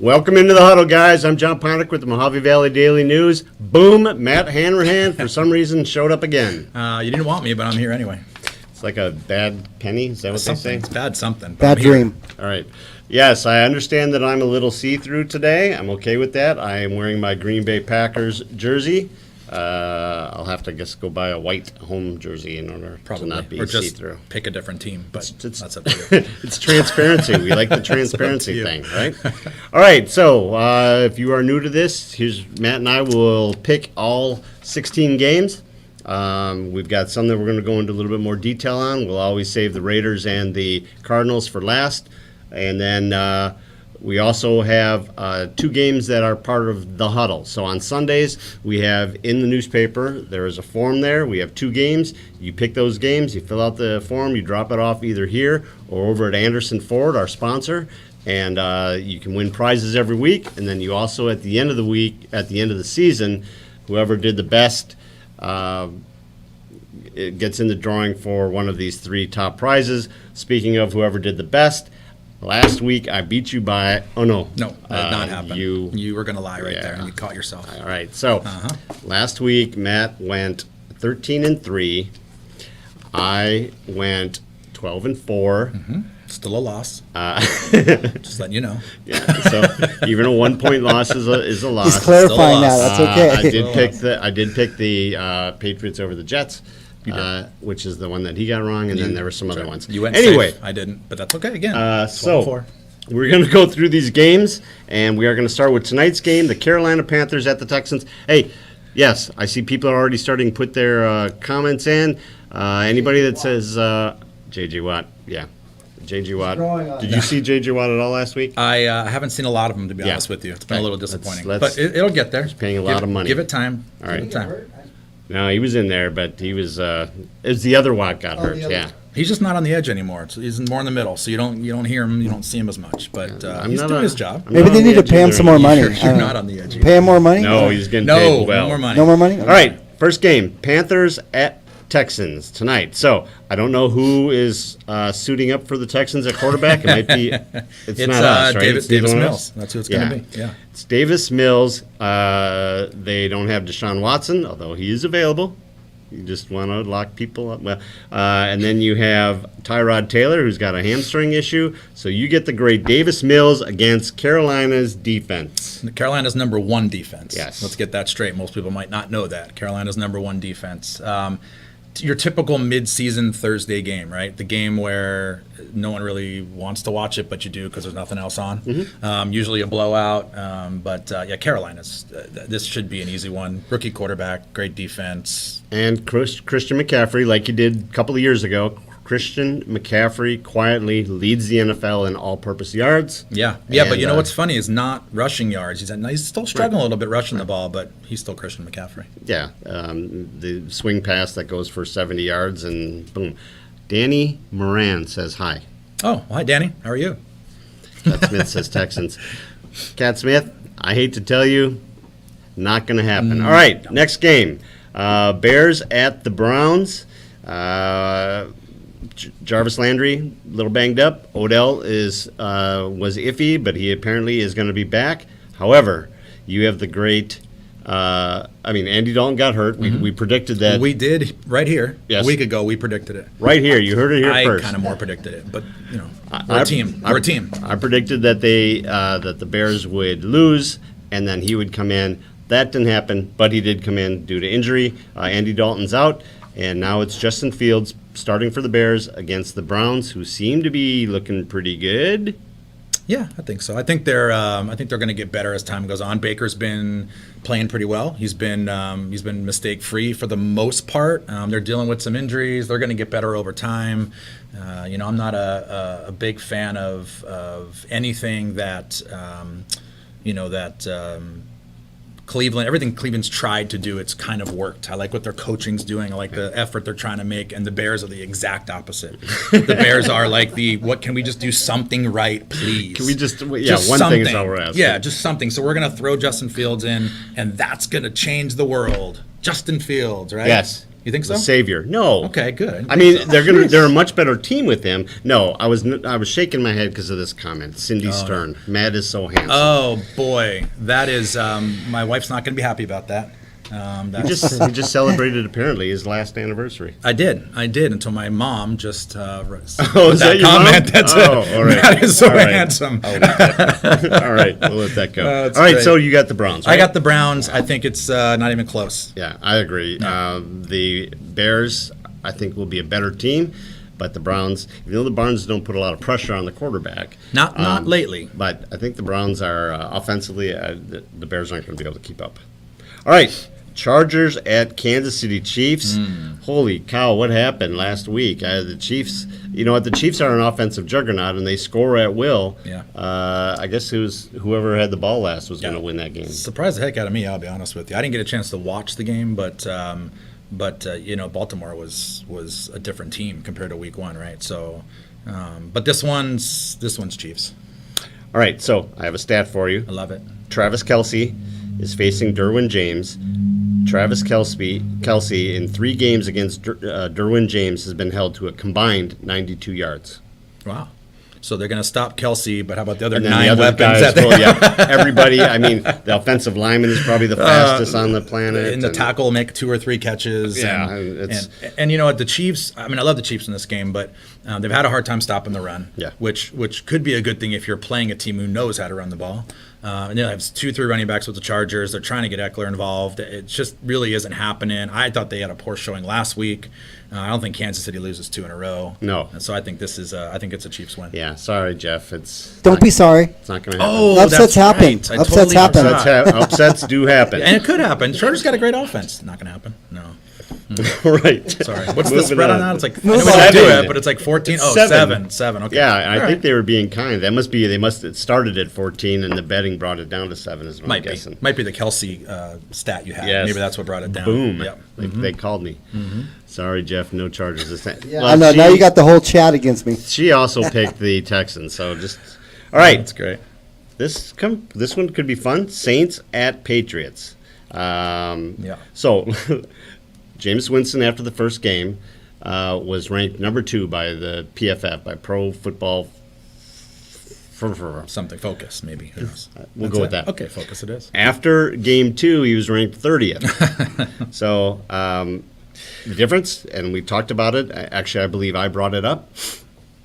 Welcome into the huddle, guys. I'm John Pynakker with the Mojave Valley Daily News. Boom, Matt Hanrahan, for some reason, showed up again. You didn't want me, but I'm here anyway. It's like a bad penny, is that what they say? It's bad something. Bad dream. All right. Yes, I understand that I'm a little see-through today. I'm okay with that. I am wearing my Green Bay Packers jersey. I'll have to, I guess, go buy a white home jersey in order to not be see-through. Pick a different team, but that's up to you. It's transparency. We like the transparency thing, right? All right, so if you are new to this, here's Matt and I will pick all 16 games. We've got some that we're going to go into a little bit more detail on. We'll always save the Raiders and the Cardinals for last. And then we also have two games that are part of the huddle. So on Sundays, we have in the newspaper, there is a form there. We have two games. You pick those games, you fill out the form, you drop it off either here or over at Anderson Ford, our sponsor. And you can win prizes every week. And then you also, at the end of the week, at the end of the season, whoever did the best it gets in the drawing for one of these three top prizes. Speaking of whoever did the best, last week I beat you by, no, that did not happen. You were going to lie right there, and you caught yourself. All right, so last week Matt went 13-3. I went 12-4. Mm-hmm. Still a loss. Just letting you know. Yeah, so even a 1-point loss is a loss. He's clarifying that. That's okay. I did pick the Patriots over the Jets, which is the one that he got wrong, and then there were some other ones. You went anyway. Safe. I didn't, but that's okay. Again, so we're going to go through these games, and we are going to start with tonight's game: the Carolina Panthers at the Texans. Hey, yes, I see people are already starting to put their comments in. Anybody that says J.J. Watt, yeah. J.J. Watt. Did you see J.J. Watt at all last week? I haven't seen a lot of them, to be honest with you. It's been a little disappointing. But it'll get there. He's paying a lot of money. Give it time. All right. Give it time. No, he was in there, but he was it was the other Watt got hurt, yeah. He's just not on the edge anymore. He's more in the middle, so you don't hear him, you don't see him as much. But he's doing his job. Maybe they need to pay him some more money. You're not on the edge. Pay him more money? No, he's getting paid well. No more money. No more money? All right, first game, Panthers at Texans tonight. So I don't know who is suiting up for the Texans at quarterback. It might be. It's not us, right? Davis Mills. That's who it's going to be. Yeah, it's Davis Mills. They don't have Deshaun Watson, although he is available. You just want to lock people up. Well, and then you have Tyrod Taylor, who's got a hamstring issue. So you get the great Davis Mills against Carolina's defense. Carolina's number one defense. Yes. Let's get that straight. Most people might not know that. Carolina's number one defense. Your typical mid-season Thursday game, right? The game where no one really wants to watch it, but you do because there's nothing else on. Mm-hmm. Usually a blowout. But Carolina's, this should be an easy one. Rookie quarterback, great defense. And Christian McCaffrey, like he did a couple of years ago, Christian McCaffrey quietly leads the NFL in all-purpose yards. Yeah, but you know what's funny is not rushing yards. He's still struggling a little bit rushing the ball, but he's still Christian McCaffrey. Yeah, the swing pass that goes for 70 yards and boom. Danny Moran says hi. Oh, hi, Danny. How are you? Cat Smith says Texans. Cat Smith, I hate to tell you, not going to happen. All right, next game. Bears at the Browns. Jarvis Landry, a little banged up. Odell was iffy, but he apparently is going to be back. However, you have the great Andy Dalton got hurt. We predicted that. We did right here. Yes. A week ago, we predicted it. Right here. You heard it here first. I kind of more predicted it, but, we're a team. We're a team. I predicted that that the Bears would lose, and then he would come in. That didn't happen, but he did come in due to injury. Andy Dalton's out, and now it's Justin Fields starting for the Bears against the Browns, who seem to be looking pretty good. Yeah, I think so. I think they're going to get better as time goes on. Baker's been playing pretty well. He's been mistake free for the most part. They're dealing with some injuries. They're going to get better over time. I'm not a big fan of anything that everything Cleveland's tried to do, it's kind of worked. I like what their coaching's doing. I like the effort they're trying to make, and the Bears are the exact opposite. The Bears are like what can we just do something right, please? Can we just one something. Thing is all we're asking. Yeah, just something. So we're going to throw Justin Fields in, and that's going to change the world. Justin Fields, right? Yes. You think so? The savior. No. Okay, good. I mean, they're a much better team with him. No, I was shaking my head because of this comment. Cindy Stern. Matt is so handsome. Oh boy, that is. My wife's not going to be happy about that. He just celebrated apparently his last anniversary. I did until my mom just is that your comment. Mom? That's all right. That is so All right. handsome. All right, we'll let that go. That's all right, great. so you got the Browns, right? I got the Browns. I think it's not even close. Yeah, I agree. The Bears, I think, will be a better team, but the Browns, even though the Browns don't put a lot of pressure on the quarterback. Not lately. But I think the Browns are, offensively, the Bears aren't going to be able to keep up. All right. Chargers at Kansas City Chiefs. Holy cow, what happened last week? The Chiefs, you know what? The Chiefs are an offensive juggernaut, and they score at will. Yeah. I guess whoever had the ball last was going to win that game. Surprised the heck out of me, I'll be honest with you. I didn't get a chance to watch the game, but you know, Baltimore was a different team compared to Week 1, right? So, but this one's Chiefs. All right, so I have a stat for you. I love it. Travis Kelce is facing Derwin James. Travis Kelce in 3 games against Derwin James has been held to a combined 92 yards. Wow. So they're going to stop Kelce, but how about the other And then 9 the other weapons guys, that they well, yeah, everybody. I mean, the offensive lineman is probably the fastest on the planet. in the tackle make 2 or 3 catches. Yeah, and you know what, the Chiefs. I mean, I love the Chiefs in this game, but they've had a hard time stopping the run. Yeah. which could be a good thing if you're playing a team who knows how to run the ball. And they have 2-3 running backs with the Chargers. They're trying to get Eckler involved. It just really isn't happening. I thought they had a poor showing last week. I don't think Kansas City loses 2 in a row. No. And so I think this is. I think it's a Chiefs win. Yeah, sorry, Jeff. Don't be sorry. It's not going to happen. Oh, Upsets that's happen. right. I Upsets totally happen. forgot. Upsets do happen. And it could happen. Chargers got a great offense. Not going to happen. No. Right. Sorry. What's the Moving spread on on. that? It's like, I Move know we on. don't do 7. it, but it's like 14. It's Oh, 7. 7. Okay. Yeah, I All think right. they were being kind. It started at 14, and the betting brought it down to 7, is what I'm guessing. Might be the Kelsey stat you had. Yes. Maybe that's what brought it down. Boom. Yep. They called me. Sorry, Jeff, no charges this time. Yeah, I know. Now you got the whole chat against me. She also picked the Texans, so just all right. That's great. This one could be fun. Saints at Patriots. Yeah. So, Jameis Winston after the first game was ranked number 2 by the PFF, by Pro Football. Something. Focus, maybe. Who knows? We'll That's go with that. Okay, Focus it is. After game 2, he was ranked 30th. So, the difference, and we talked about it. Actually, I believe I brought it up.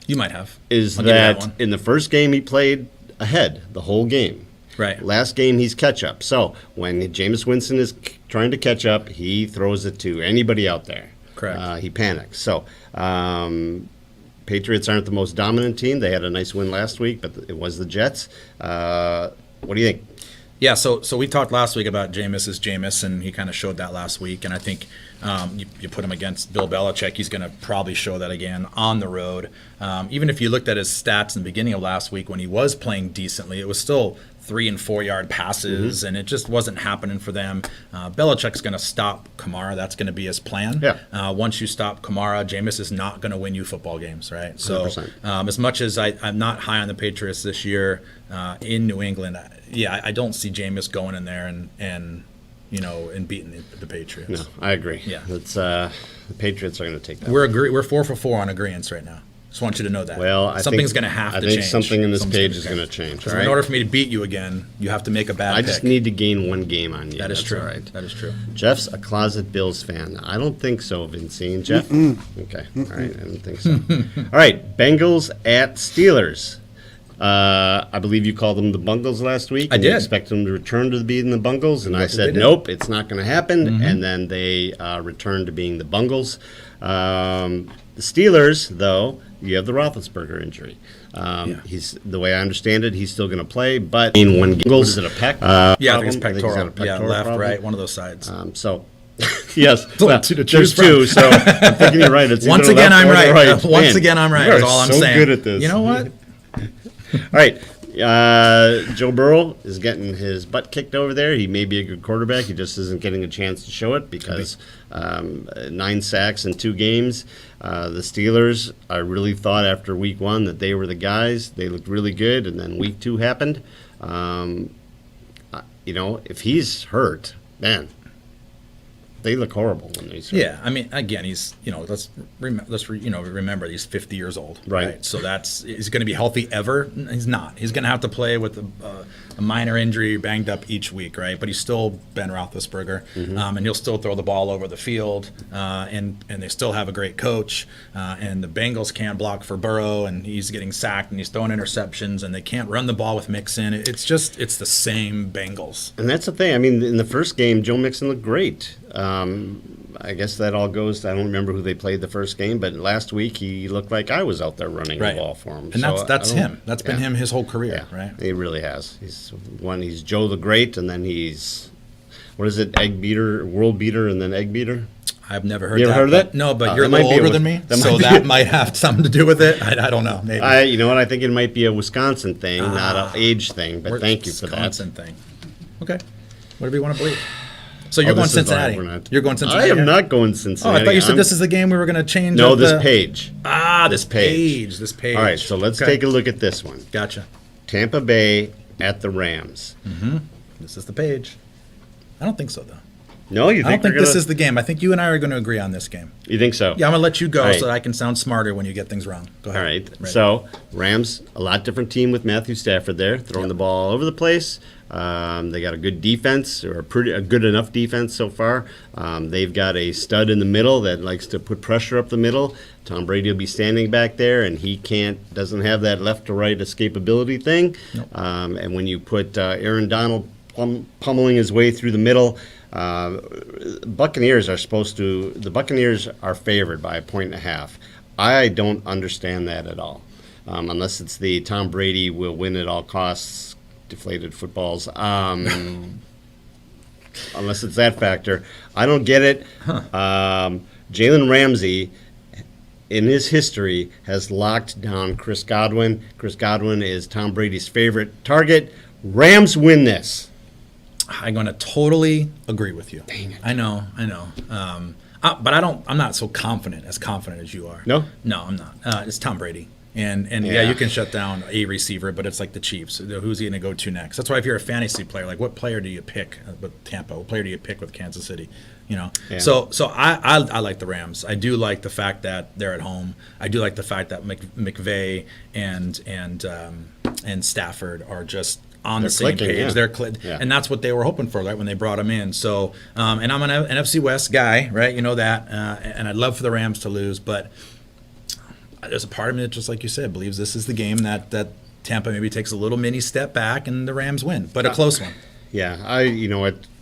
You might have. Is I'll give you that one. in the first game he played ahead the whole game. Right. Last game he's catch up. So when Jameis Winston is trying to catch up, he throws it to anybody out there. Correct. He panics. So Patriots aren't the most dominant team. They had a nice win last week, but it was the Jets. What do you think? Yeah, so we talked last week about Jameis is Jameis, and he kind of showed that last week. And I think you put him against Bill Belichick, he's going to probably show that again on the road. Even if you looked at his stats in the beginning of last week when he was playing decently, it was still 3 and 4 yard passes, and it just wasn't happening for them. Belichick's going to stop Kamara. That's going to be his plan. Yeah. Once you stop Kamara, Jameis is not going to win you football games, right? So 100%. as much as I'm not high on the Patriots this year in New England, I don't see Jameis going in there and beating the Patriots. No, I agree. Yeah. It's, the Patriots are going to take that. We're 4 for 4 on agreeance right now. Just want you to know that. Well, something's going to have to change. I think something in this Something's page is going to change. Because all right? in order for me to beat you again, you have to make a bad I pick. just need to gain 1 game on you. That is That's true. All right. That is true. Jeff's a closet Bills fan. I don't think so, Vincent. Jeff? Okay. All right. I don't think so. All right. Bengals at Steelers. I believe you called them the Bungles last week. I and you did. expect them to return to being the Bungles, and I What did they said, do? nope, it's not going to happen. And then they returned to being the Bungles. The Steelers, though, you have the Roethlisberger injury. He's, the way I understand it, he's still going to play, but in 1 game. Is it a pec? Yeah, I think it's problem? pectoral. got a pectoral left, problem. right, one of those sides. So, yes, only 2 to there's choose from. 2. So I'm thinking you're right. It's Once either again, left I'm or the right. right. Once Man, again, I'm right. you are That's all I'm so saying. good at this. You know what? All right. Joe Burrow is getting his butt kicked over there. He may be a good quarterback. He just isn't getting a chance to show it because 9 sacks in 2 games. The Steelers, I really thought after week 1 that they were the guys. They looked really good, and then week 2 happened. If he's hurt, man, they look horrible when they start. Yeah, I mean, again, he's remember he's 50 years old, Right. So is going to be healthy ever? He's not. He's going to have to play with a minor injury, banged up each week, right? But he's still Ben Roethlisberger, and he'll still throw the ball over the field, and they still have a great coach, and the Bengals can't block for Burrow, and he's getting sacked, and he's throwing interceptions, and they can't run the ball with Mixon. It's the same Bengals. And that's the thing. I mean, in the first game, Joe Mixon looked great. I guess that all goes. I don't remember who they played the first game, but last week he looked like I was out there running the ball for him. And that's him. That's been him his whole career, Yeah, right? He really has. He's Joe the Great, and then he's what is it? Egg beater, world beater, and then egg beater. I've never heard You that. ever heard of that? No, but Oh, you're a that might little be older than me, so that might have something to do with it. I don't know. Maybe. You know what? I think it might be a Wisconsin thing, not an age thing. But thank you for that. Wisconsin thing. Okay. Whatever you want to believe. So you're going this is Cincinnati. all we're not- You're going Cincinnati. I am here? not going Oh, Cincinnati. I thought you said this is the game we were going to change. No, up this the- page. This page. This page. All right, so let's take a look at this one. Gotcha. Tampa Bay at the Rams. This is the page. I don't think so, though. No, you I don't think think we're this gonna- is the game. I think you and I are going to agree on this game. You think so? Yeah, I'm going to let you go All right. so that I can sound smarter when you get things wrong. Go ahead. All right. Ready. So Rams, a lot different team with Matthew Stafford there, throwing the ball all over the place. They got a good defense, or a good enough defense so far. They've got a stud in the middle that likes to put pressure up the middle. Tom Brady will be standing back there, and he doesn't have that left to right escapability thing. Nope. And when you put Aaron Donald pummeling his way through the middle. Buccaneers are favored by 1.5. I don't understand that at all, unless it's the Tom Brady will win at all costs, deflated footballs. Unless it's that factor, I don't get it. Jalen Ramsey, in his history, has locked down Chris Godwin. Chris Godwin is Tom Brady's favorite target. Rams win this. I'm going to totally agree with you. Dang it. I know. But I'm not so confident as you are. No? No, I'm not. It's Tom Brady. And yeah, you can shut down a receiver, but it's like the Chiefs. Who's he going to go to next? That's why if you're a fantasy player, like what player do you pick with Tampa? What player do you pick with Kansas City? Yeah. So I like the Rams. I do like the fact that they're at home. I do like the fact that McVay and Stafford are just on the same clicking, page. yeah. And that's what they were hoping for, right, when they brought him in. So, and I'm an NFC West guy, right? You know that. And I'd love for the Rams to lose, but there's a part of me that, just like you said, believes this is the game that Tampa maybe takes a little mini step back and the Rams win, but a close one. Yeah,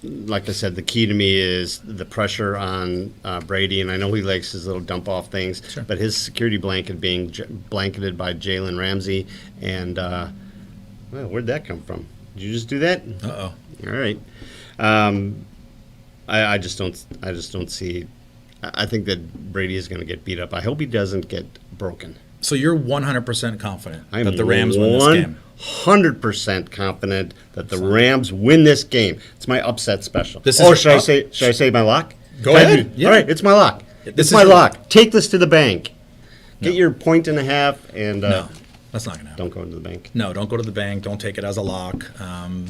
like I said, the key to me is the pressure on Brady, and I know he likes his little dump off things, Sure. but his security blanket being blanketed by Jalen Ramsey, and well, where'd that come from? Did you just do that? Uh-oh. All right. I just don't see. I think that Brady is going to get beat up. I hope he doesn't get broken. So you're 100% confident I'm that the Rams win this game? 100% confident that the Rams win this game. It's my upset special. Should I say my lock? Go Can I ahead. do- Yeah. All right, it's my lock. This It's is my your- lock. Take this to the bank. Get No. your 1.5 and No, that's not going to happen. don't go into the bank. No, don't go to the bank. Don't take it as a lock.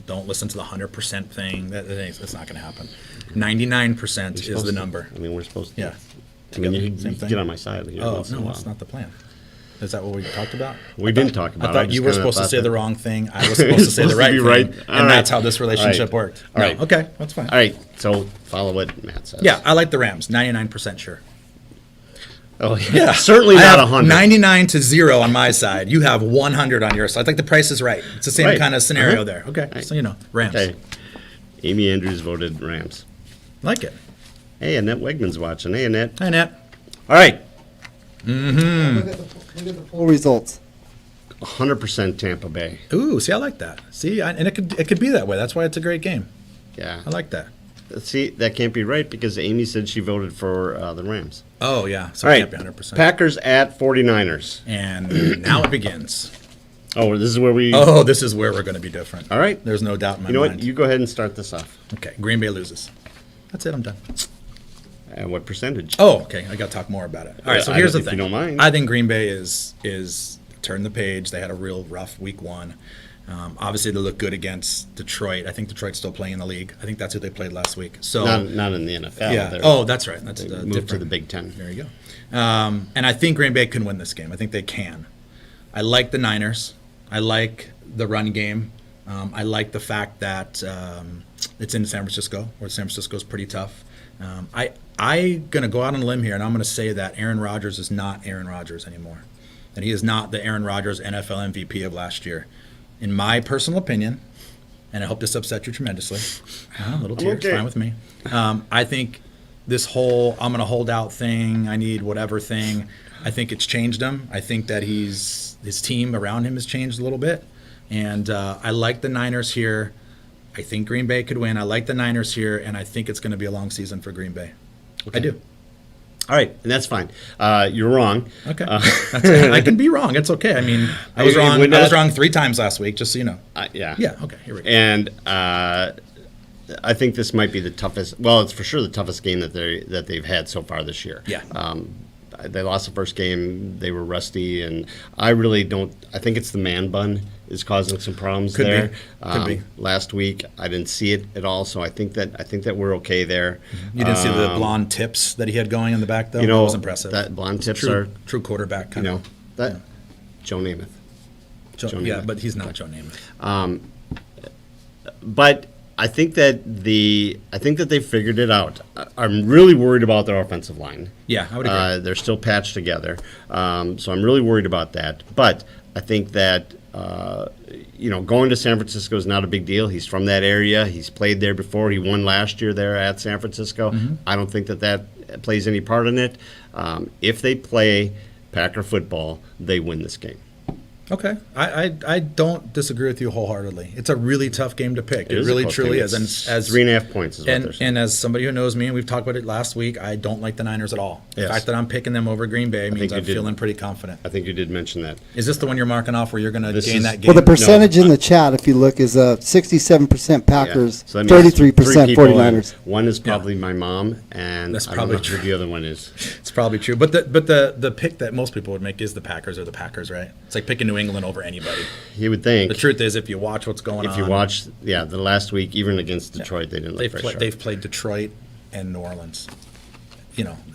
Don't listen to the 100% thing. That's not going to happen. 99% is the number. I mean, we're supposed to. Yeah. I mean, you Same thing. get on my side here. Oh, once in a no, while. that's not the plan. Is that what we talked about? We didn't talk about I it. thought just you were kinda supposed to thought say that- the wrong thing. I was supposed to say the Supposed to right be thing. right. All And right. that's how this relationship All right. worked. All No, right. okay, that's fine. All right, so follow what Matt says. Yeah, I like the Rams. 99% sure. Oh, yeah. Certainly I not have 100. 99 to 0 on my side. You have 100 on your side. I think the price is right. It's the same Right. kind of scenario Uh-huh. there. Okay, Right. so Rams. Okay. Amy Andrews voted Rams. Like it. Hey, Annette Wegman's watching. Hey, Annette. Hi, Nat. All right. Look at the full results. 100% Tampa Bay. Ooh, see, I like that. See, and it could be that way. That's why it's a great game. Yeah. I like that. See, that can't be right because Amy said she voted for the Rams. Oh, yeah. So All it right. can't be 100%. Packers at 49ers. And now it begins. Oh, this is where we. Oh, this is where we're going to be different. All right. There's no doubt in my You know mind. what? You go ahead and start this off. Okay, Green Bay loses. That's it, I'm done. And what percentage? Oh, okay. I got to talk more about it. All right, so I here's the don't- if thing. you don't mind. I think Green Bay is turn the page. They had a real rough week one. Obviously, they look good against Detroit. I think Detroit's still playing in the league. I think that's who they played last week. So not in the NFL. yeah. Oh, that's right. That's Moved different. to the Big Ten. There you go. And I think Green Bay can win this game. I think they can. I like the Niners. I like the run game. I like the fact that it's in San Francisco, where San Francisco is pretty tough. I'm going to go out on a limb here, and I'm going to say that Aaron Rodgers is not Aaron Rodgers anymore. And he is not the Aaron Rodgers NFL MVP of last year. In my personal opinion, and I hope this upsets you tremendously, a little tear, okay. it's fine with me. I think this whole I'm going to hold out thing, I need whatever thing, I think it's changed him. I think that his team around him has changed a little bit. And I like the Niners here. I think Green Bay could win. I like the Niners here, and I think it's going to be a long season for Green Bay. Okay. I do. All right, and that's fine. You're wrong. Okay. I can be wrong. It's okay. I mean, I was wrong. I was wrong 3 times last week, just so you know. Yeah. Yeah, okay, here we go. And I think this might be the toughest. Well, it's for sure the toughest game that they've had so far this year. Yeah. They lost the first game. They were rusty, and I really don't. I think it's the man bun is causing some problems Could there. be. Could be. Last week, I didn't see it at all, so I think that we're okay there. You didn't see the blonde tips that he had going in the back, though? You know, That was impressive. That blonde tips true quarterback kind of. that Joe Namath. Joe Yeah, Namath. but he's not Joe Namath. But I think that they figured it out. I'm really worried about their offensive line. Yeah, I would agree. They're still patched together, so I'm really worried about that. But I think that going to San Francisco is not a big deal. He's from that area. He's played there before. He won last year there at San Francisco. Mm-hmm. I don't think that plays any part in it. If they play Packer football, they win this game. Okay, I don't disagree with you wholeheartedly. It's a really tough game to pick. It is a really close truly game. is. And as 3.5 points is what they're saying. And as somebody who knows me, and we've talked about it last week, I don't like the Niners at all. The Yes. fact that I'm picking them over Green Bay means think you I'm did. feeling pretty confident. I think you did mention that. Is this the one you're marking off where you're going to This gain is- that game? Well, the percentage in the chat, if you look, is 67% Packers, Yeah. So that means 33% three people, and 49ers. one is probably my mom, and That's I don't probably know who true. the other one is. It's probably true. But the pick that most people would make is the Packers or the Packers, right? It's like picking New England over anybody. You would think. The truth is, if you watch what's going on, If you watch, the last week, even against Detroit, they didn't look very sharp. they've played Detroit and New Orleans.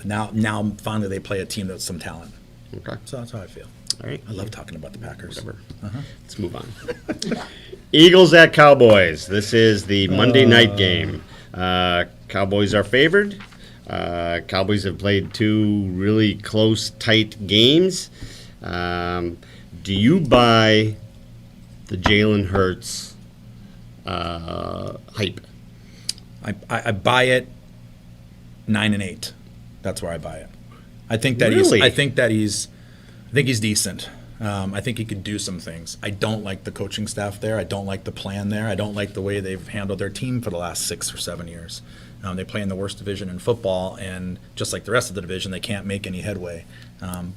Now finally they play a team that's some talent. Okay. So that's how I feel. All right. I love talking about the Packers. Whatever. Let's move on. Eagles at Cowboys. This is the Monday night game. Cowboys are favored. Cowboys have played 2 really close, tight games. Do you buy the Jalen Hurts hype? I buy it 9-8. That's where I buy it. I think that Really? I think he's decent. I think he could do some things. I don't like the coaching staff there. I don't like the plan there. I don't like the way they've handled their team for the last 6 or 7 years. They play in the worst division in football, and just like the rest of the division, they can't make any headway.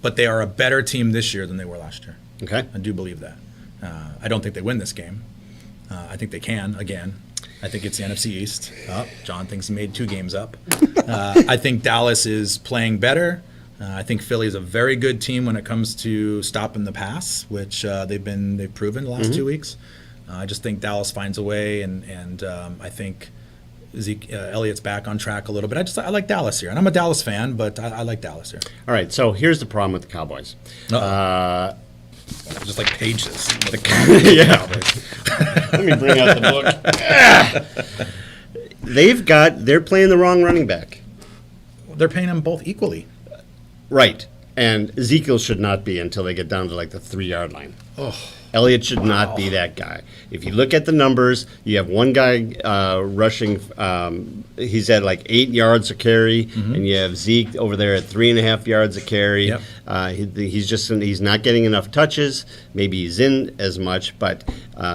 But they are a better team this year than they were last year. Okay. I do believe that. I don't think they win this game. I think they can, again. I think it's the NFC East. John thinks he made 2 games up. I think Dallas is playing better. I think Philly is a very good team when it comes to stopping the pass, which they've proven the last 2 weeks. I just think Dallas finds a way, and I think Elliott's back on track a little bit. I like Dallas here, and I'm a Dallas fan, but I like Dallas here. All right, so here's the problem with the Cowboys. Just like pages. Yeah. Let me bring out the book. They're playing the wrong running back. They're paying them both equally. Right. And Ezekiel should not be until they get down to like the 3-yard line. Elliott should not be that guy. If you look at the numbers, you have one guy rushing. He's at like 8 yards a carry, and you have Zeke over there at 3.5 yards a carry. Yep. He's not getting enough touches. Maybe he's in as much, but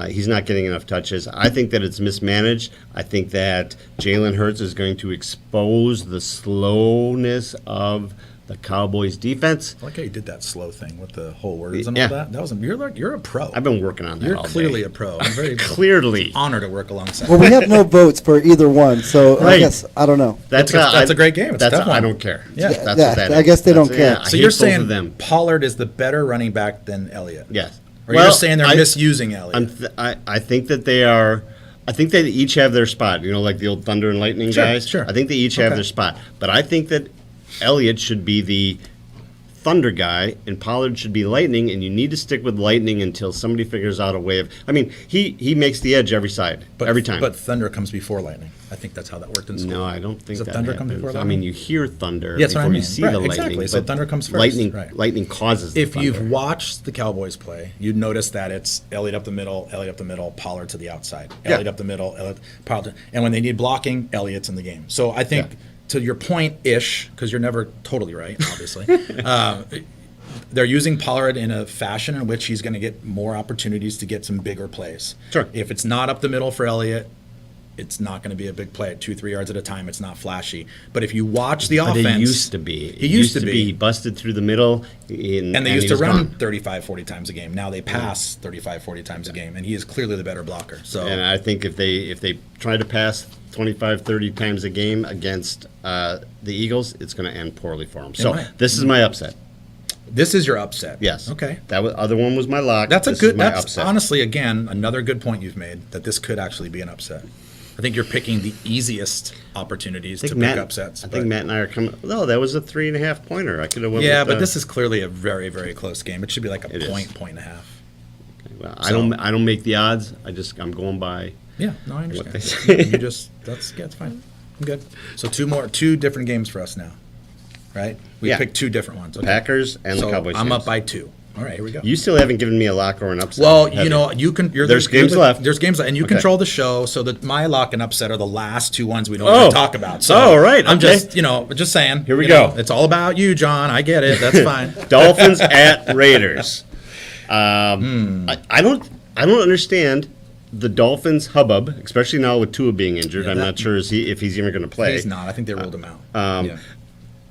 he's not getting enough touches. I think that it's mismanaged. I think that Jalen Hurts is going to expose the slowness of the Cowboys defense. I like how you did that slow thing with the whole words and Yeah. all that. That was you're a pro. I've been working on that You're all clearly day. a pro. I'm very Clearly. honored to work alongside. Well, we have no votes for either one, so I Right. guess, I don't know. That's a great game. It's a tough one. I don't care. Yeah. That's Yeah, what that I is. guess they don't That's- care. I So hate you're both saying of them. Pollard is the better running back than Elliott? Yes. Or you're just saying they're misusing Elliott? I think that they are. I think they each have their spot. You know, like the old Thunder and Lightning guys. Sure. I think they each have their spot. But I think that Elliott should be the Thunder guy and Pollard should be Lightning, and you need to stick with Lightning until somebody figures out a way of. I mean, he makes the edge every time. But Thunder comes before Lightning. I think that's how that worked in school. No, I don't think Does that Thunder happens. come before Lightning? I mean, you hear Thunder Yeah, that's what I before mean. you see Right, the exactly. Lightning. So but Thunder comes first. Lightning causes the If Thunder. you've watched the Cowboys play, you'd notice that it's Elliott up the middle, Pollard to the outside. Elliott up the middle, Pollard. And when they need blocking, Elliott's in the game. So I think, to your point-ish, because you're never totally right, obviously, they're using Pollard in a fashion in which he's going to get more opportunities to get some bigger plays. Sure. If it's not up the middle for Elliott, it's not going to be a big play at 2-3 yards at a time. It's not flashy. But if you watch the offense, it used to be. He used to be. He busted through the middle, and they used to run 35, 40 times a game. Now they pass 35, 40 times a game, and he is clearly the better blocker. So, and I think if they try to pass 25, 30 times a game against the Eagles, it's going to end poorly for them. So this is my upset. This is your upset. Yes. Okay. That other one was my lock. That's that's upset. Honestly, again, another good point you've made that this could actually be an upset. I think you're picking the easiest opportunities to pick upsets. I think Matt and I are coming. No, that was a 3.5 pointer. I could have went. Yeah, with but this is clearly a very, very close game. It should be like a point and a half. Okay, well, I don't make the odds. I'm going by. Yeah, no, I understand. What they say. It's fine. I'm good. So two different games for us now, right? We picked two different ones. Okay. Packers and the Cowboys. I'm up by 2. All right, here we go. You still haven't given me a lock or an upset. Well, you can. There's games left. There's games left, and you control the show. So that my lock and upset are the last two ones we don't want to talk about. So all right. I'm just saying. Here we go. It's all about you, John. I get it. That's fine. Dolphins at Raiders. I don't understand the Dolphins hubbub, especially now with Tua being injured. I'm not sure if he's even going to play. He's not. I think they ruled him out.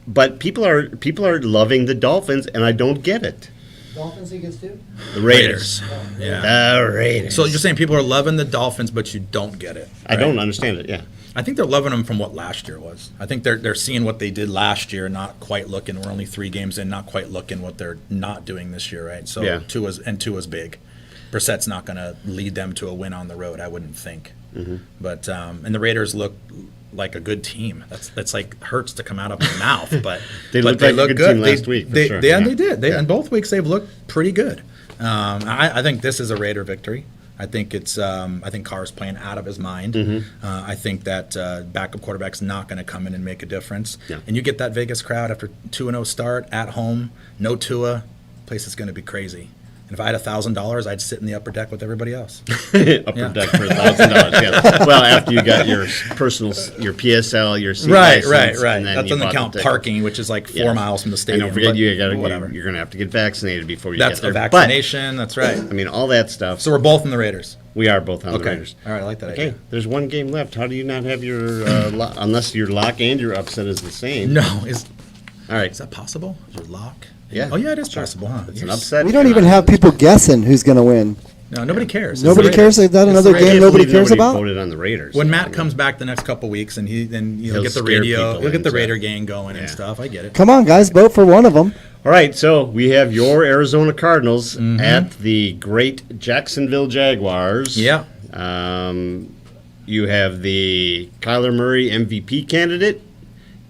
But people are loving the Dolphins, and I don't get it. Dolphins against who? The Raiders. Yeah. The Raiders. So you're saying people are loving the Dolphins, but you don't get it. Right? I don't understand it. Yeah. I think they're loving them from what last year was. I think they're seeing what they did last year, not quite looking. We're only 3 games in, not quite looking what they're not doing this year, right? So Tua's big. Brissett's not going to lead them to a win on the road, I wouldn't think. Mm-hmm. But and the Raiders look like a good team. That's like hurts to come out of my mouth, but they looked like a good team last week. They did. In both weeks they've looked pretty good. I think this is a Raider victory. I think I think Carr's playing out of his mind. Mm-hmm. I think that backup quarterback's not going to come in and make a difference. Yeah. And you get that Vegas crowd after 2-0 start at home, no Tua, place is going to be crazy. And if I had $1,000, I'd sit in the upper deck with everybody else. Deck for $1,000. Yeah. Well, after you got your PSL, your seat license, right. That doesn't count parking, which is like 4 miles from the stadium. And don't forget, you're going to have to get vaccinated before you get there. That's a vaccination. That's right. I mean, all that stuff. So we're both in the Raiders. We are both on the Raiders. All right, I like that idea. Okay, there's one game left. How do you not have your unless your lock and your upset is the same? No, all right. Is that possible? Your lock? Yeah. Oh yeah, it is possible, huh? It's an upset. We don't even have people guessing who's going to win. No, nobody cares. Nobody cares. Is that another game nobody cares about? Voted on the Raiders. When Matt comes back the next couple weeks, and he'll get the radio, he'll get the Raider gang going and stuff. I get it. Come on, guys, vote for one of them. All right, so we have your Arizona Cardinals at the great Jacksonville Jaguars. Yeah. You have the Kyler Murray MVP candidate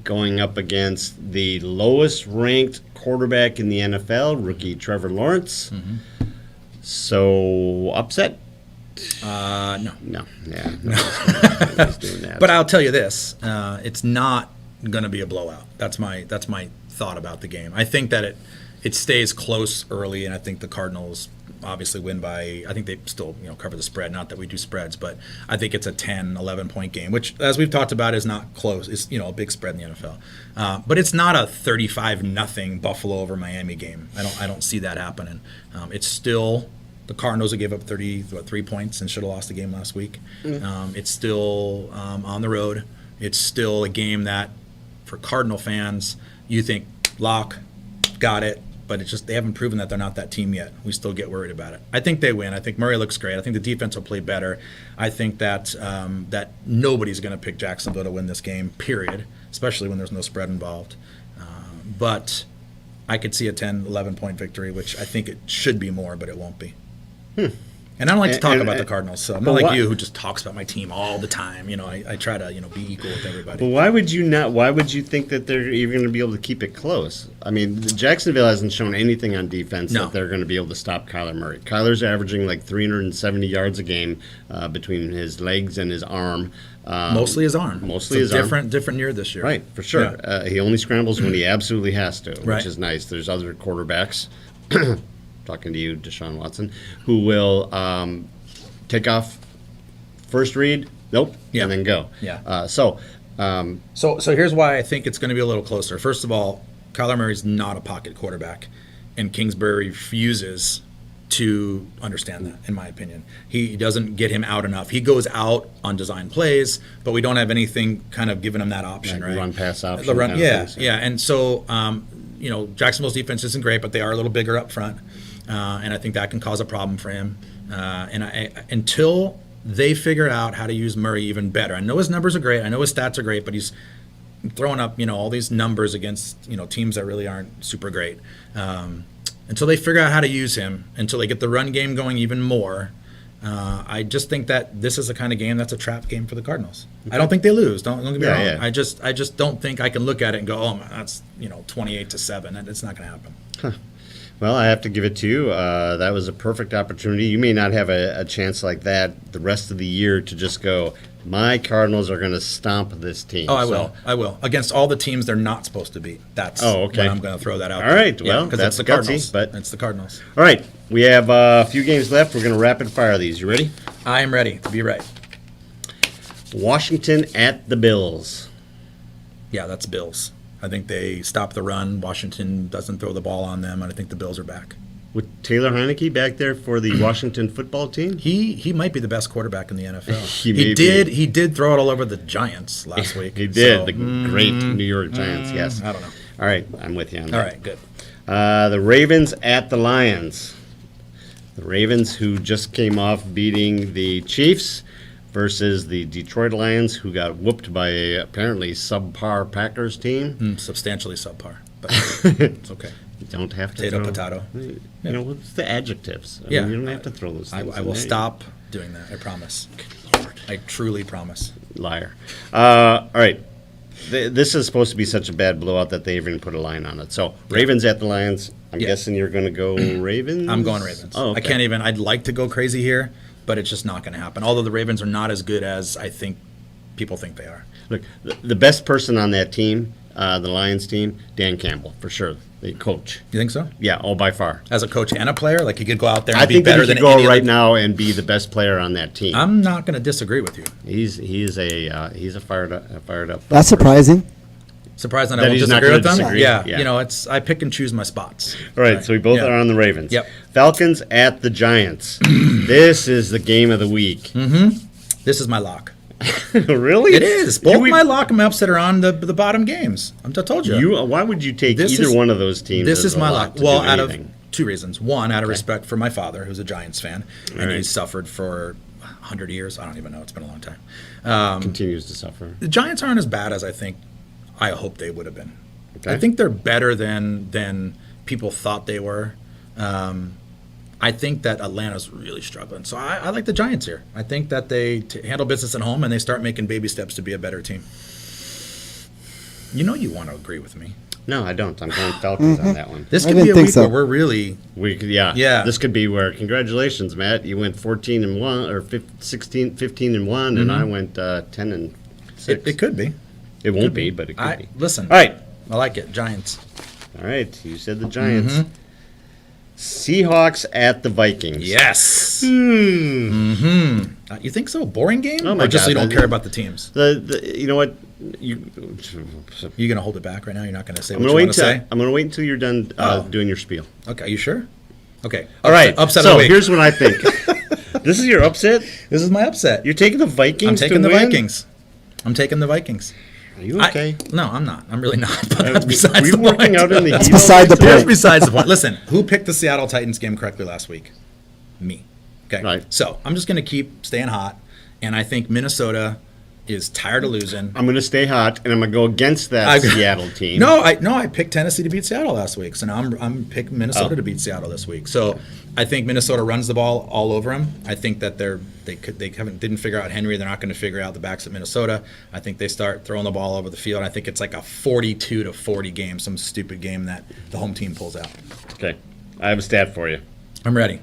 going up against the lowest ranked quarterback in the NFL, rookie Trevor Lawrence. Mm-hmm. So, upset? No. No. Yeah. Nobody's doing that. But I'll tell you this: it's not going to be a blowout. That's my thought about the game. I think that it stays close early, and I think the Cardinals obviously win by, I think they still cover the spread. Not that we do spreads, but I think it's a 10, 11-point game, which, as we've talked about, is not close. It's a big spread in the NFL, but it's not a 35-0 Buffalo over Miami game. I don't see that happening. It's still the Cardinals, who gave up 3 points and should have lost the game last week. Mm-hmm. It's still on the road. It's still a game that, for Cardinal fans, you think lock, got it. But it's just they haven't proven that they're not that team yet. We still get worried about it. I think they win. I think Murray looks great. I think the defense will play better. I think that that nobody's going to pick Jacksonville to win this game, period, especially when there's no spread involved. But I could see a 10, 11-point victory, which I think it should be more, but it won't be. And I don't like to talk And- about the and- Cardinals, so I'm but not like why- you who just talks about my team all the time. I try to, be equal with everybody. But why would you not? Why would you think that they're even going to be able to keep it close? I mean, Jacksonville hasn't shown anything on defense No. that they're going to be able to stop Kyler Murray. Kyler's averaging like 370 yards a game between his legs and his arm. Mostly his arm. Mostly It's his a arm. different year this year. Right, for sure. Yeah. He only scrambles when he absolutely has to, which Right. is nice. There's other quarterbacks, talking to you, Deshaun Watson, who will take off first read, nope, Yeah. and then go. Yeah. So So here's why I think it's going to be a little closer. First of all, Kyler Murray's not a pocket quarterback, and Kingsbury refuses to understand that, in my opinion. He doesn't get him out enough. He goes out on design plays, but we don't have anything kind of giving him that option, Like right? run-pass option The run, kind of yeah, thing, so. yeah. And so, Jacksonville's defense isn't great, but they are a little bigger up front, and I think that can cause a problem for him. Until they figure out how to use Murray even better. I know his numbers are great. I know his stats are great, but he's throwing up, all these numbers against, teams that really aren't super great. Until they figure out how to use him, until they get the run game going even more, I just think that this is the kind of game that's a trap game for the Cardinals. I don't think they lose. Don't get me wrong. Yeah. I just don't think I can look at it and go, oh, that's 28-7. It's not going to happen. Well, I have to give it to you. That was a perfect opportunity. You may not have a chance like that the rest of the year to just go, my Cardinals are going to stomp this team. Oh, I So- will. I will. Against all the teams they're not supposed to beat. That's okay. when I'm going to throw that out. All right, well, because that's it's the gutsy, Cardinals. but- It's the Cardinals. All right, we have a few games left. We're going to rapid fire these. You ready? I am ready to be right. Washington at the Bills. Yeah, that's Bills. I think they stop the run. Washington doesn't throw the ball on them, and I think the Bills are back. With Taylor Heineke back there for the Washington football team? He might be the best quarterback in the NFL. He may be. He did throw it all over the Giants last week. He did. So, The great New York Giants, yes. I don't know. All right, I'm with you on that. All right, good. The Ravens at the Lions. The Ravens, who just came off beating the Chiefs, versus the Detroit Lions, who got whooped by a apparently subpar Packers team. Substantially subpar, but it's okay. You don't have to Potato, throw, potato. You know, it's the adjectives. I Yeah. mean, you don't have to throw those I things. will in there. stop doing that. I promise. I truly promise. Liar. All right. This is supposed to be such a bad blowout that they even put a line on it. So, Ravens at the Lions. I'm Yeah. guessing you're going to go Ravens? I'm going Ravens. Oh, okay. I can't even. I'd like to go crazy here, but it's just not going to happen. Although the Ravens are not as good as I think people think they are. Look, the best person on that team, the Lions team, Dan Campbell, for sure. The coach. You think so? Yeah, all by far. As a coach and a player, like he could go out there and I be think that better he than could go any right other. now and be the best player on that team. I'm not going to disagree with you. He's a fired up. That's surprising. Surprised that That I won't he's not disagree gonna with them. disagree? Yeah, Yeah. it's I pick and choose my spots. All right, so we both Yeah. are on the Ravens. Yep. Falcons at the Giants. This is the game of the week. This is my lock. Really? It is. Both You- my lock and my upset are on the bottom games. I told you. Why would you take This either is- one of those teams? This as is a my lock lock. to Well, do out of anything? two reasons. One, out of respect for my father, who's a Giants fan, and right. he's suffered for 100 years. I don't even know. It's been a long time. Continues to suffer. The Giants aren't as bad as I hope they would have been. Okay. I think they're better than people thought they were. I think that Atlanta's really struggling. So I like the Giants here. I think that they handle business at home and they start making baby steps to be a better team. You know you want to agree with me. No, I don't. I'm going Falcons on that one. This I could be didn't a think week so. where we're really Yeah. Yeah. This could be where, congratulations, Matt. You went 14-1 or 15-1, and I went 10-6. it could be. It won't be, but it could be. Listen. All right. I like it. Giants. All right. You said the Giants. Seahawks at the Vikings. Yes. Hmm. You think so? Boring game? Oh my or just so God, you don't that- care about the teams? You know what? You going to hold it back right now? You're not going to say I'm what gonna you wait want to say? I'm gonna wait until you're done doing your spiel. Okay, you sure? Okay. All right. Upset so of the week. here's what I think. This is your upset. This is my upset. You're taking the Vikings. I'm taking to the win? Vikings. I'm taking the Vikings. Are you okay? No, I'm not. I'm really not. But that's besides Were you the point. working out in the That's heat all beside night the today? That's point. besides the point. Listen, who picked the Seattle Titans game correctly last week? Me. Okay. Right. So I'm just going to keep staying hot, and I think Minnesota is tired of losing. I'm going to stay hot, and I'm going to go against that Seattle team. No, I picked Tennessee to beat Seattle last week, so now I'm picking Minnesota to beat Seattle this week. So I think Minnesota runs the ball all over them. I think that they didn't figure out Henry. They're not going to figure out the backs at Minnesota. I think they start throwing the ball over the field. I think it's like a 42-40 game, some stupid game that the home team pulls out. Okay, I have a stat for you. I'm ready.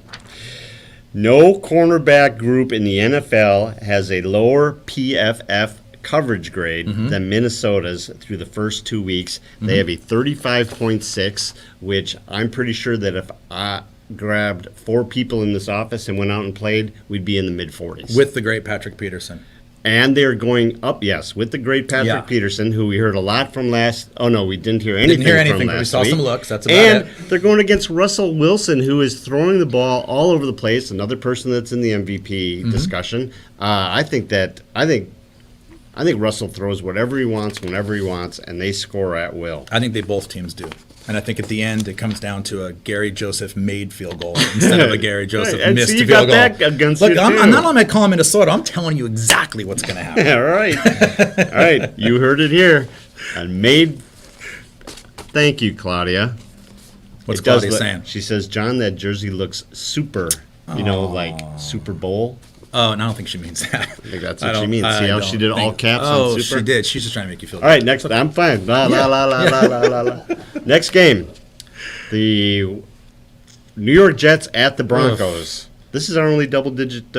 No cornerback group in the NFL has a lower PFF coverage grade than Minnesota's through the first 2 weeks. They have a 35.6, which I'm pretty sure that if I grabbed 4 people in this office and went out and played, we'd be in the mid-40s. With the great Patrick Peterson. And they're going up, yes, with the great Patrick Peterson, who we heard a lot from last. Oh no, we didn't hear anything. From last we saw week. Some looks. That's about and it. They're going against Russell Wilson, who is throwing the ball all over the place. Another person that's in the MVP discussion. I think Russell throws whatever he wants, whenever he wants, and they score at will. I think both teams do. And I think at the end it comes down to a Gary Joseph made field goal instead of a Gary Joseph missed so you field got goal. That against Look, you I'm not only calling Minnesota, I'm telling you exactly what's going to happen. All right. All right. You heard it here. And made. Thank you, Claudia. What's Claudia saying? She says, John, that jersey looks super. You know, like Super Bowl. Oh, and I don't think she means that. I think that's what she means. See how she did all caps on on she Super? did. She's just trying to make you feel good. All right, next. I'm fine. La, la, la, la, la, la, la. Next game. The New York Jets at the Broncos. This is our only double-digit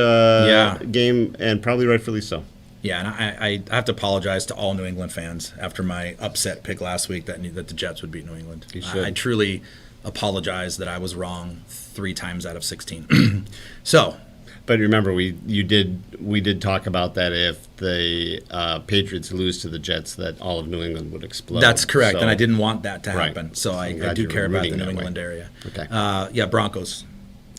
game, and probably rightfully so. Yeah, and I have to apologize to all New England fans after my upset pick last week that the Jets would beat New England. I truly apologize that I was wrong 3 times out of 16. But remember, we did talk about that if the Patriots lose to the Jets, that all of New England would explode. That's correct, so, and I didn't want that to happen. Right. So I do care about the New England area. Okay. Broncos.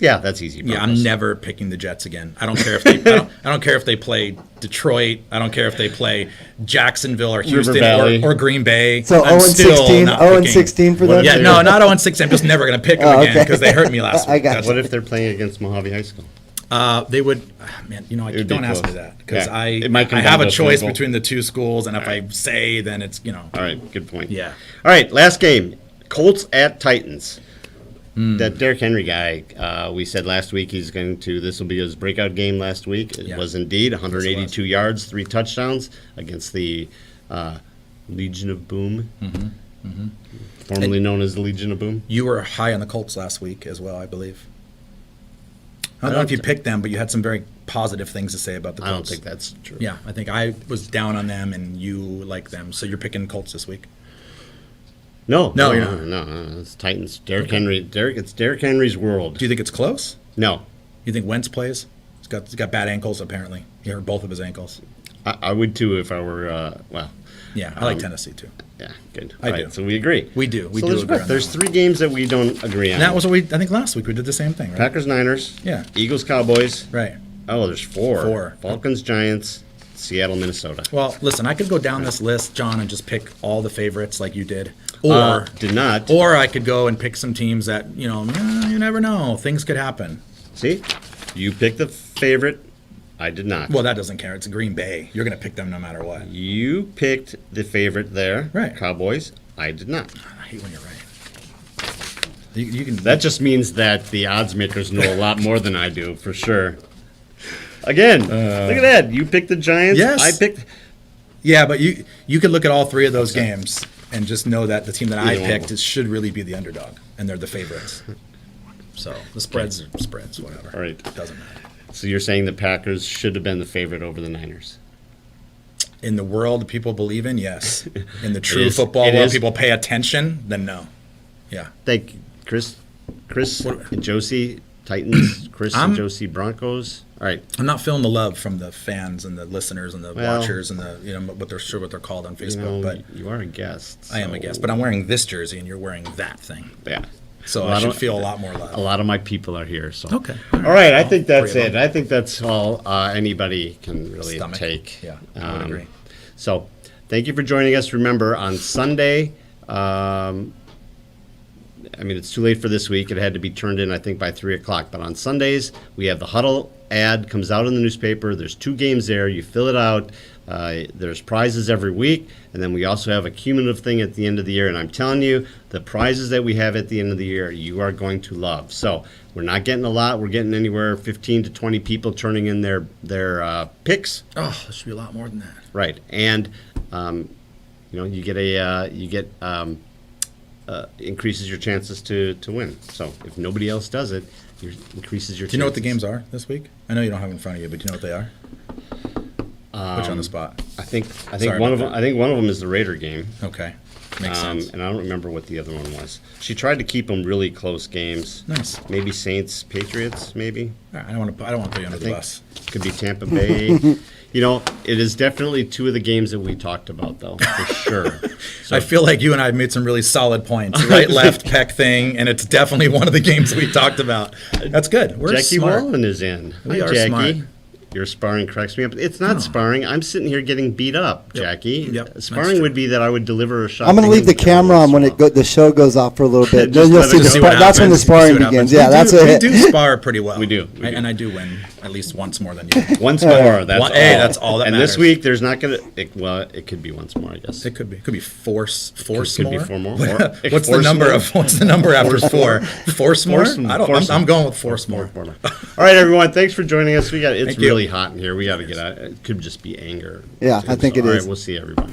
Yeah, that's easy. Broncos. Yeah, I'm never picking the Jets again. I don't care if they. I don't care if they play Detroit. I don't care if they play Jacksonville or Houston or Green Bay. So 0-16 for them. Yeah, no, not 0-16. I'm just never going to pick them again because they hurt me last week. I got you. What if they're playing against Mojave High School? They would, man. Don't ask me that because I I have a choice between the 2 schools, and if I say, then it's All right, good point. Yeah. All right, last game, Colts at Titans. That Derrick Henry guy, we said last week this will be his breakout game last week. It was indeed 182 yards, 3 touchdowns against the Legion of Boom, formerly known as the Legion of Boom. You were high on the Colts last week as well, I believe. I don't know if you picked them, but you had some very positive things to say about the Colts. I don't think that's true. Yeah, I think I was down on them, and you like them. So you're picking Colts this week? No, it's Titans. Derrick Henry. It's Derrick Henry's world. Do you think it's close? No. You think Wentz plays? He's got bad ankles, apparently. He hurt both of his ankles. I would, too, if I were, Yeah, I like Tennessee, too. Yeah, good. I do. So we agree. We do. There's 3 games that we don't agree on. And that was I think last week we did the same thing, right? Packers, Niners. Yeah. Eagles, Cowboys. Right. Oh, there's 4. 4. Falcons, Giants, Seattle, Minnesota. Well, listen, I could go down this list, John, and just pick all the favorites like you did. Or did not. Or I could go and pick some teams that, you never know. Things could happen. See? You picked the favorite. I did not. Well, that doesn't care. It's Green Bay. You're going to pick them no matter what. You picked the favorite there. Right. Cowboys. I did not. I hate when you're right. You can. That just means that the odds makers know a lot more than I do, for sure. Again, look at that. You picked the Giants. Yes. I picked. Yeah, but you could look at all 3 of those games and just know that the team that I picked should really be the underdog, and they're the favorites. So the spreads are spreads, whatever. All right. It doesn't matter. So you're saying the Packers should have been the favorite over the Niners? In the world people believe in, yes. In the true football world, people pay attention, then no. Yeah. Thank you, Chris and Josie, Titans. Chris and Josie, Broncos. All right. I'm not feeling the love from the fans and the listeners and the watchers and the what they're called on Facebook. But you are a guest. I am a guest, but I'm wearing this jersey and you're wearing that thing. Yeah. So I should feel a lot more love. A lot of my people are here. So okay. All right. I think that's it. I think that's all anybody can really take. Yeah. I would agree. So thank you for joining us. Remember, on Sunday, I mean, it's too late for this week. It had to be turned in, I think, by 3 o'clock. But on Sundays, we have the Huddle ad comes out in the newspaper. There's 2 games there. You fill it out. There's prizes every week. And then we also have a cumulative thing at the end of the year. And I'm telling you, the prizes that we have at the end of the year, you are going to love. So we're not getting a lot. We're getting anywhere 15 to 20 people turning in their picks. Oh, there should be a lot more than that. Right. And, you get increases your chances to win. So if nobody else does it, it increases your chances. Do you know what the games are this week? I know you don't have them in front of you, but do you know what they are? Put you on the spot. I think Sorry one of about them. I think one of them is the Raider game. Okay. Makes sense. And I don't remember what the other one was. She tried to keep them really close games. Nice. Maybe Saints, Patriots, maybe. All right, I don't want to put you under the think bus. Could be Tampa Bay. It is definitely 2 of the games that we talked about, though, for sure. So, I feel like you and I have made some really solid points. Right, left, peck thing, and it's definitely one of the games we talked about. That's good. We're Jackie smart. Wallen is in. We Hi, are Jackie. smart. Your sparring cracks me up. It's not sparring. I'm sitting here getting beat up, Jackie. Yep, that's Sparring true. would be that I would deliver a shot. I'm going to to leave the him camera on when well. the show goes off for a little bit. Just Then you'll let see it the go. that's when the sparring See what begins. happens. Yeah, that's we it. do spar pretty well. We do. And I do win at least once more than you. Once more. That's all. Hey, that's all that and matters. this week, there's not going to. Well, it could be once more, I guess. It could be. It could be force Could more. be 4 more. What's the number after 4? Force more? I'm going with force more. All right, everyone. Thanks for joining us. It's Thank you. really hot in here. We got to get out. It could just be anger. Yeah, I think it All is. right, we'll see everybody.